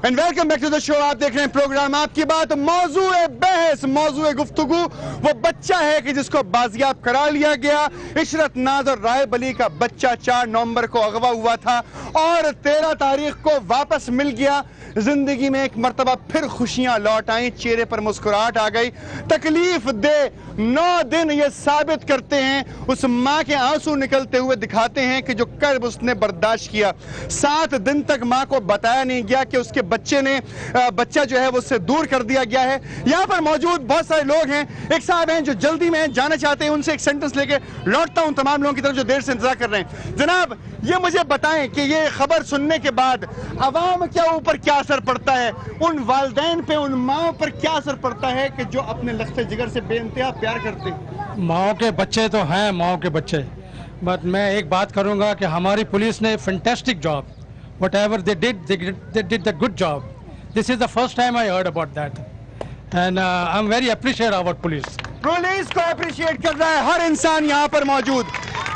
And welcome back to the show. आप देख रहे हैं प्रोग्राम आपकी बात। मौजूए बहस, मौजूए गुफ्तगू वो बच्चा है कि जिसको बाजियाब करा लिया गया। इशरत नाज और राय बली का बच्चा 4 नवंबर को अगवा हुआ था और 13 तारीख को वापस मिल गया। जिंदगी में एक मर्तबा फिर खुशियां लौट आई, चेहरे पर मुस्कुराहट आ गई। तकलीफ दे 9 दिन ये साबित करते हैं, उस माँ के आंसू निकलते हुए दिखाते हैं कि जो कर्ब उसने बर्दाश्त किया। 7 दिन तक माँ को बताया नहीं गया कि उसके बच्चा जो है वो उससे दूर कर दिया गया है। यहाँ पर मौजूद बहुत सारे लोग हैं। एक साहब हैं जो जल्दी में जाना चाहते हैं, उनसे एक सेंटेंस लेके लौटता हूँ तमाम लोगों की तरफ जो देर से इंतजार कर रहे हैं। जनाब, ये मुझे बताएं कि ये खबर सुनने के बाद अवाम के ऊपर क्या असर पड़ता है, उन वालिदैन पे, उन माओं पर क्या असर पड़ता है कि जो अपने लख्ते जिगर से बेइंतहा प्यार करते हैं। माओ के बच्चे तो हैं, माओ के बच्चे, बट मैं एक बात करूंगा कि हमारी पुलिस ने fantastic job, whatever they did the good job. This is the first time I heard about that, and I'm very appreciative of our police. Police को अप्रिशिएट कर रहा है हर इंसान यहाँ पर मौजूद।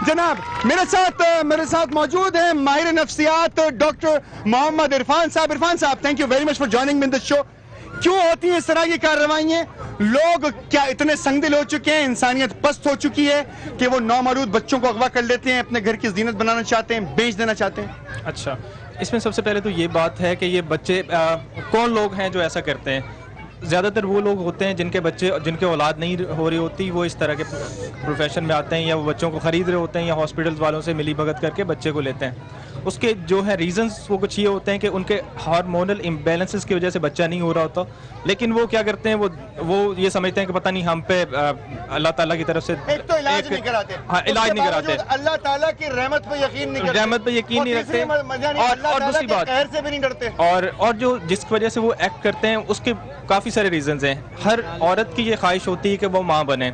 जनाब, मेरे साथ मौजूद है माहिर नफ्सियात डॉक्टर मोहम्मद इरफान साहब। इरफान साहब, thank you very much for joining in the show. क्यों होती है इस तरह की कार्रवाइयाँ? लोग क्या इतने संगदिल हो चुके हैं, इंसानियत पस्त हो चुकी है कि वो नौमरूद बच्चों को अगवा कर लेते हैं, अपने घर की जीनत बनाना चाहते हैं, बेच देना चाहते हैं? अच्छा, इसमें सबसे पहले तो ये बात है कि ये बच्चे कौन लोग हैं जो ऐसा करते हैं। ज़्यादातर वो लोग होते हैं जिनके औलाद नहीं हो रही होती, वो इस तरह के प्रोफेशन में आते हैं, या वो बच्चों को ख़रीद रहे होते हैं, या हॉस्पिटल्स वालों से मिली भगत करके बच्चे को लेते हैं। उसके जो है रीज़न्स वो कुछ ये होते हैं कि उनके हार्मोनल इम्बैलेंसेस की वजह से बच्चा नहीं हो रहा होता, लेकिन वो क्या करते हैं, वो ये समझते हैं कि पता नहीं हम पे अल्लाह ताला की तरफ से एक तो इलाज नहीं कराते। हाँ, इलाज नहीं कराते, अल्लाह ताला की रहमत पे यकीन नहीं करते, रहमत पे यकीन नहीं रखते, और दूसरी बात कहर से भी नहीं डरते। और जो जिसकी वजह से वो एक्ट करते हैं उसके काफ़ी सारे रीजंस हैं। हर औरत की ये ख्वाहिश होती है कि वो माँ बने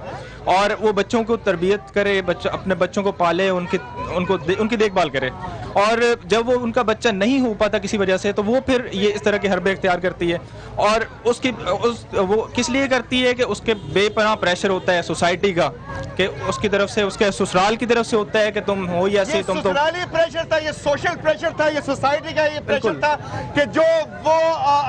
और वो बच्चों को तरबियत करे, अपने बच्चों को पाले, उनकी देखभाल करे, और जब वो उनका बच्चा नहीं हो पाता किसी वजह से, तो वो फिर ये इस तरह के हरबे इख्तियार करती है। और वो किस लिए करती है कि उसके बेपनाह प्रेशर होता है सोसाइटी का, कि उसकी तरफ से, उसके ससुराल की तरफ से होता है कि तुम हो या ऐसे, तुम तो प्रेशर था, ये सोशल प्रेशर था, ये सोसाइटी का ये प्रेशर था कि जो वो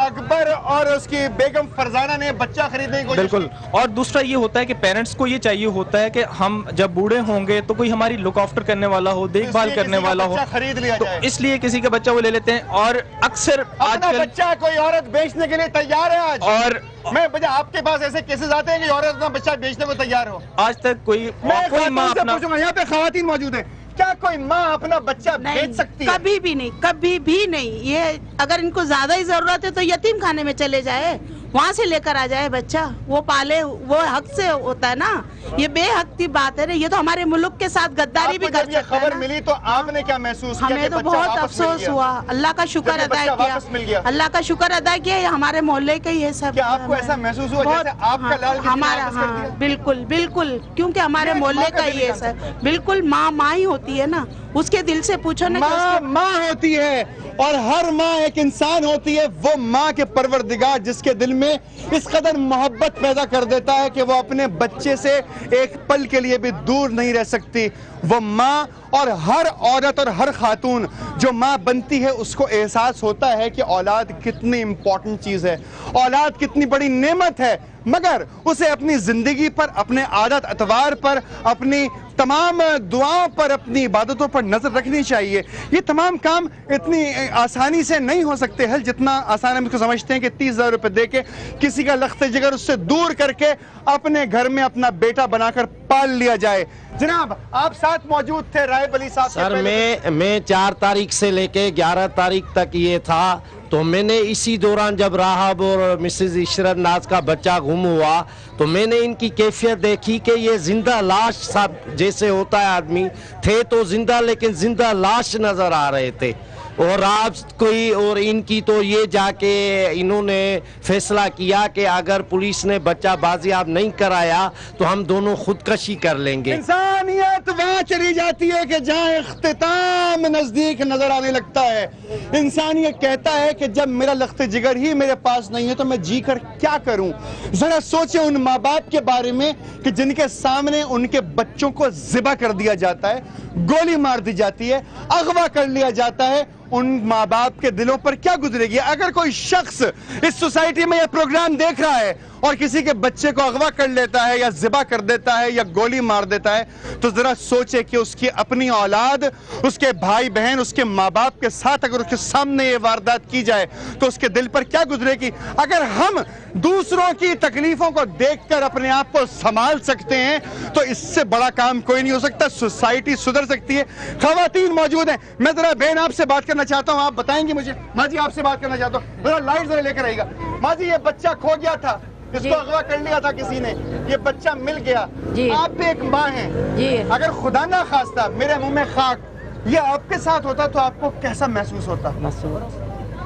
अकबर और उसकी बेगम फरजाना ने बच्चा खरीदने की कोशिश। बिल्कुल। और दूसरा ये होता है कि पेरेंट्स को ये चाहिए होता है कि हम जब बूढ़े होंगे तो कोई हमारी लुक आफ्टर करने वाला हो, देखभाल करने वाला हो, खरीद लिया जाए, तो इसलिए किसी का बच्चा वो ले लेते हैं। और अक्सर आजकल बच्चा कोई औरत बेचने के लिए तैयार है आज। और मैं बजा आपके पास ऐसे केसेस आते हैं कि औरत अपना बच्चा बेचने को तैयार हो? आज तक कोई माँ अपना, यहाँ पे खवातीन मौजूद है, क्या कोई माँ अपना बच्चा बेच सकती है? कभी भी नहीं, कभी भी नहीं। ये अगर इनको ज्यादा ही जरूरत है तो यतीम खाने में चले जाए, वहाँ से लेकर आ जाए बच्चा, वो पाले, वो हक से होता है ना। ये बेहक की बात है ना, ये तो हमारे मुल्क के साथ गद्दारी भी कर सकता है। खबर मिली तो आपने क्या महसूस किया? हमें तो बहुत अफसोस हुआ, अल्लाह का शुक्र अदा किया, अल्लाह का शुक्र अदा किया, हमारे मोहल्ले के ये सब। क्या आपको ऐसा महसूस हुआ जैसे आपका लाल हमारा? हाँ, बिल्कुल बिल्कुल, क्योंकि हमारे मोहल्ले का ये सब बिल्कुल माँ ही होती है ना, उसके दिल से पूछो ना। माँ होती है, और हर माँ एक इंसान होती है। वो माँ के परवरदिगार जिसके दिल में इस कदर मोहब्बत पैदा कर देता है कि वो अपने बच्चे से एक पल के लिए भी दूर नहीं रह सकती। वो माँ, और हर औरत और हर खातून जो माँ बनती है उसको एहसास होता है कि औलाद कितनी इंपॉर्टेंट चीज़ है, औलाद कितनी बड़ी नेमत है, मगर उसे अपनी जिंदगी पर, अपने आदत अतवार पर, अपनी तमाम दुआओं पर, अपनी इबादतों पर नजर रखनी चाहिए। ये तमाम काम इतनी आसानी से नहीं हो सकते हैं जितना आसान हम इसको समझते हैं कि 30,000 रुपए दे के किसी का लख्ते जिगर उससे दूर करके अपने घर में अपना बेटा बनाकर पाल लिया जाए। जनाब, आप साथ मौजूद थे राय बली साहब। सर, मैं 4 तारीख से लेके 11 तारीख तक ये था, तो मैंने इसी दौरान जब राहब और मिसेज इशरत नाज का बच्चा गुम हुआ तो मैंने इनकी कैफियत देखी कि ये जिंदा लाश साहब जैसे होता है आदमी, थे तो जिंदा लेकिन जिंदा लाश नजर आ रहे थे। और आप कोई और इनकी तो ये जाके इन्होंने फैसला किया कि अगर पुलिस ने बच्चा बाजियाब नहीं कराया तो हम दोनों खुदकशी कर लेंगे। इंसानियत वहाँ चली जाती है कि जहाँ इख्तिताम नजदीक नजर आने लगता है। इंसानियत कहता है कि जब मेरा लख्ते जिगर ही मेरे पास नहीं है तो मैं जी कर क्या करूं। जरा सोचे उन माँ बाप के बारे में कि जिनके सामने उनके बच्चों को ज़िबा कर दिया जाता है, गोली मार दी जाती है, अगवा कर लिया जाता है, उन माँ बाप के दिलों पर क्या गुजरेगी। अगर कोई शख्स इस सोसाइटी में यह प्रोग्राम देख रहा है और किसी के बच्चे को अगवा कर लेता है या ज़िबा कर देता है या गोली मार देता है, तो जरा सोचे कि उसकी अपनी औलाद, उसके भाई बहन, उसके माँ बाप के साथ अगर उसके सामने ये वारदात की जाए तो उसके दिल पर क्या गुजरेगी। अगर हम दूसरों की तकलीफों को देखकर अपने आप को संभाल सकते हैं तो इससे बड़ा काम कोई नहीं हो सकता। सोसाइटी सुधर सकती है। खवातीन मौजूद हैं, मैं जरा बहन आपसे बात करना चाहता हूं, आप बताएंगे मुझे। माँ जी आपसे बात करना चाहता हूँ, जरा लाइट जरा लेकर आइएगा। माँ जी ये बच्चा खो गया था, इसको अगवा कर लिया था किसी ने, ये बच्चा मिल गया जी। आप भी एक माँ हैं जी। अगर खुदा ना खास्ता मेरे मुंह में खाक ये आपके साथ होता तो आपको कैसा महसूस होता?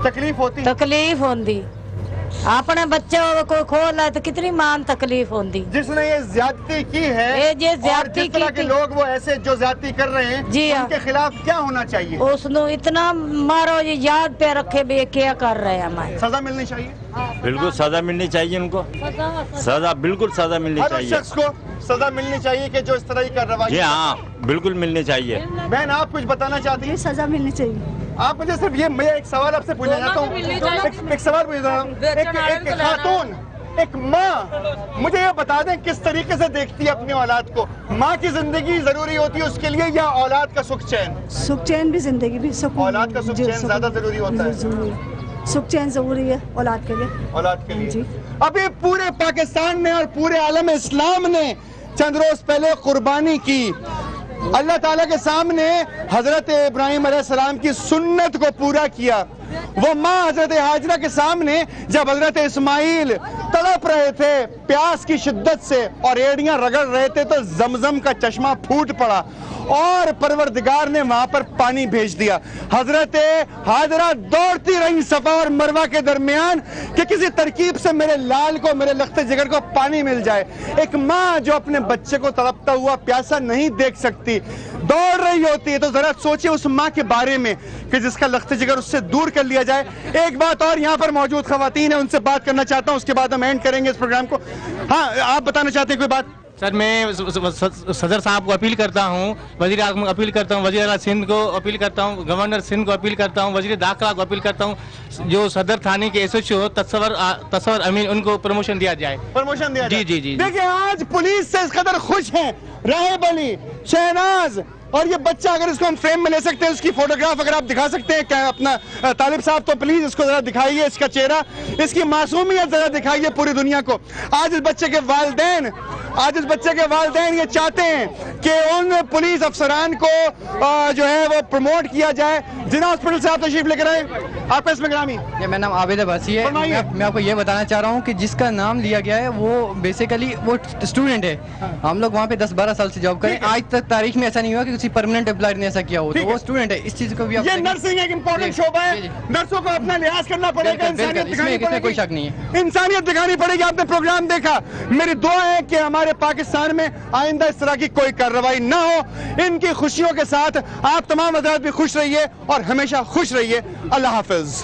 तकलीफ होती? तकलीफ होती, अपने बच्चे को खो ला तो कितनी मान तकलीफ होती। जिसने ये ज्यादती की है, ये ज्यादती जिस तरह के लोग वो ऐसे जो ज्यादती कर रहे हैं जी, उनके खिलाफ क्या होना चाहिए? उसको इतना मारो, ये याद पे रखे भी क्या कर रहे हैं। हमारे सजा मिलनी चाहिए, बिल्कुल सजा मिलनी चाहिए उनको, सजा बिल्कुल सजा मिलनी चाहिए। हर शख्स को सजा मिलनी चाहिए कि जो इस तरह की कार्रवाई। हाँ बिल्कुल मिलनी चाहिए। बहन आप कुछ बताना चाहती हैं? सजा मिलनी चाहिए। आप मुझे सिर्फ ये, मैं एक सवाल आपसे पूछना चाहता हूँ, एक सवाल पूछ रहा हूँ। एक खातून, एक माँ, मुझे ये बता दें किस तरीके से देखती है अपनी औलाद को? माँ की जिंदगी जरूरी होती है उसके लिए या औलाद का सुख चैन? सुख चैन भी जिंदगी भी, औलाद का सुख चैन ज्यादा जरूरी होता है। सुख चैन जरूरी है औलाद के लिए, औलाद के लिए। अभी पूरे पाकिस्तान ने और पूरे आलम इस्लाम ने चंद रोज पहले कुर्बानी की। अल्लाह ताला के सामने हजरत इब्राहिम अलैहिस्सलाम की सुन्नत को पूरा किया। वो माँ हजरत हाजरा के सामने जब हजरत इस्माइल तड़प रहे थे प्यास की शिद्दत से और एड़ियां रगड़ रहे थे तो जमजम का चश्मा फूट पड़ा और परवरदिगार ने वहां पर पानी भेज दिया। हजरत हाजरा दौड़ती रही सफा और मरवा के दरमियान कि किसी तरकीब से मेरे लाल को, मेरे लख्ते जिगर को पानी मिल जाए। एक माँ जो अपने बच्चे को तड़पता हुआ प्यासा नहीं देख सकती, दौड़ रही होती है, तो जरा सोचिए उस माँ के बारे में कि जिसका लख्ते जिगर उससे दूर कर लिया जाए। एक बात और, यहाँ पर मौजूद खवातीन है, उनसे बात करना चाहता हूँ, उसके बाद हम एंड करेंगे इस प्रोग्राम को। हाँ आप बताना चाहते हैं कोई बात? सर मैं सदर साहब को अपील करता हूँ, वजीर आज़म को अपील करता हूँ, वजीर आला सिंध को अपील करता हूँ, गवर्नर सिंध को अपील करता हूँ, वजीर दाखिला को अपील करता हूँ, जो सदर थाने के एसएचओ तस्वर अमीन उनको प्रमोशन दिया जाए। प्रमोशन दिया जाए। जी जी जी। देखिए आज पुलिस से इस कदर खुश हैं राहिब अली, शहनाज और ये बच्चा, अगर इसको हम फ्रेम में ले सकते हैं, उसकी फोटोग्राफ अगर आप दिखा सकते हैं क्या अपना तालिब साहब, तो प्लीज इसको जरा दिखाइए, इसका चेहरा, इसकी मासूमियत जरा दिखाइए पूरी दुनिया को। आज इस बच्चे के वालिदैन ये चाहते हैं कि उन पुलिस अफसरान को जो है वो प्रमोट किया जाए। जिना हॉस्पिटल से आप तशरीफ लेकर आए, आपका इसमें ग्रामी? मेरा नाम आबिद अब्बासी है। मैं आपको ये बताना चाह रहा हूँ कि जिसका नाम लिया गया है वो बेसिकली वो स्टूडेंट है। हम लोग वहाँ पे 10-12 साल से जॉब करें, आज तक तारीख में ऐसा नहीं हुआ कि किसी परमानेंट एम्प्लॉयर ने ऐसा किया हो, तो वो स्टूडेंट है। इस चीज को भी ये नर्सिंग एक इम्पोर्टेंट शोबा है, नर्सों को अपना लिहाज करना पड़ेगा, इसमें कोई शक नहीं है, इंसानियत दिखानी पड़ेगी। आपने प्रोग्राम देखा, मेरी दुआ है कि हमारे पाकिस्तान में आइंदा इस तरह की कोई कार्रवाई ना हो। इनकी खुशियों के साथ आप तमाम हज़रात भी खुश रहिए और हमेशा खुश रहिए। अल्लाह हाफिज।